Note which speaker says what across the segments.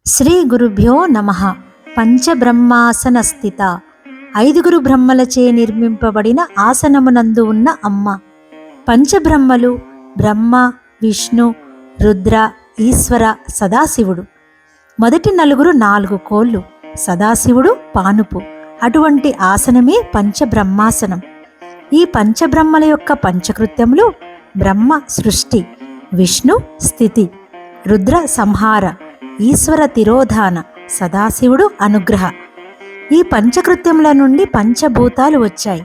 Speaker 1: శ్రీ గురుభ్యో నమః. పంచబ్రహ్మాసన స్థిత, ఐదుగురు బ్రహ్మలచే నిర్మింపబడిన ఆసనమునందు ఉన్న అమ్మ. పంచబ్రహ్మలు బ్రహ్మ, విష్ణు, రుద్ర, ఈశ్వర, సదాశివుడు. మొదటి నలుగురు 4 కోళ్ళు, సదాశివుడు పానుపు. అటువంటి ఆసనమే పంచబ్రహ్మాసనం. ఈ పంచబ్రహ్మల యొక్క పంచకృత్యములు: బ్రహ్మ సృష్టి, విష్ణు స్థితి, రుద్ర సంహార, ఈశ్వర తిరోధాన, సదాశివుడు అనుగ్రహ. ఈ పంచకృత్యముల నుండి పంచభూతాలు వచ్చాయి.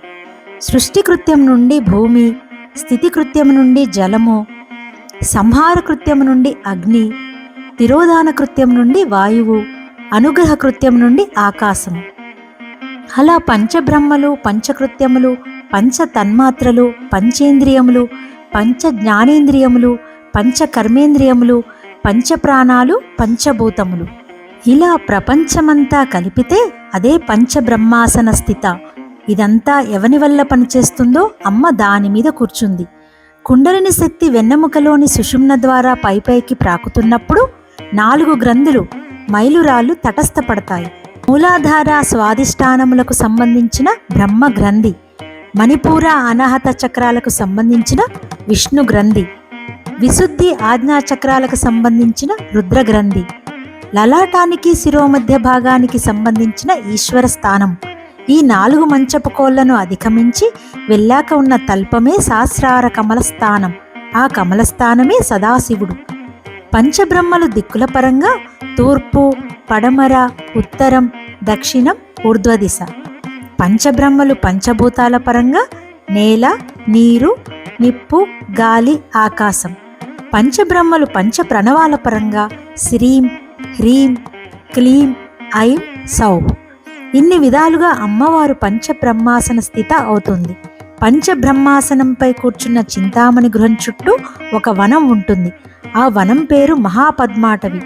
Speaker 1: సృష్టి కృత్యం నుండి భూమి, స్థితి కృత్యం నుండి జలము, సంహార కృత్యం నుండి అగ్ని, తిరోధాన కృత్యం నుండి వాయువు, అనుగ్రహ కృత్యం నుండి ఆకాశము. అలా పంచబ్రహ్మలు, పంచకృత్యములు, పంచ తన్మాత్రలు, పంచేంద్రియములు, పంచ జ్ఞానేంద్రియములు, పంచ కర్మేంద్రియములు, పంచప్రాణాలు, పంచభూతములు, ఇలా ప్రపంచమంతా కలిపితే అదే పంచబ్రహ్మాసన స్థిత. ఇదంతా ఎవని వల్ల పనిచేస్తుందో అమ్మ దాని మీద కూర్చుంది. కుండలిని శక్తి వెన్నెముకలోని సుషుమ్న ద్వారా పైపైకి ప్రాకుతున్నప్పుడు 4 గ్రంథులు, మైలురాళ్ళు తటస్థపడతాయి. మూలాధార, స్వాదిష్టానములకు సంబంధించిన బ్రహ్మ గ్రంథి, మణిపూర, అనాహత చక్రాలకు సంబంధించిన విష్ణు గ్రంథి, విశుద్ధి, ఆజ్ఞా చక్రాలకు సంబంధించిన రుద్ర గ్రంథి, లలాటానికి, శిరోమధ్య భాగానికి సంబంధించిన ఈశ్వర స్థానం. ఈ 4 మంచపు కోళ్లను అధిగమించి వెళ్ళాక ఉన్న తల్పమే సహస్రార కమల స్థానం. ఆ కమల స్థానమే సదాశివుడు. పంచబ్రహ్మలు దిక్కుల పరంగా తూర్పు, పడమర, ఉత్తరం, దక్షిణం, ఊర్ధ్వదిశ. పంచబ్రహ్మలు పంచభూతాల పరంగా నేల, నీరు, నిప్పు, గాలి, ఆకాశం. పంచబ్రహ్మలు పంచ ప్రణవాల పరంగా శ్రీం, హ్రీం, క్లీం, ఐం, సౌ. ఇన్ని విధాలుగా అమ్మవారు పంచబ్రహ్మాసన స్థిత అవుతుంది. పంచబ్రహ్మాసనంపై కూర్చున్న చింతామణి గృహం చుట్టూ ఒక వనం ఉంటుంది. ఆ వనం పేరు మహాపద్మాటవి.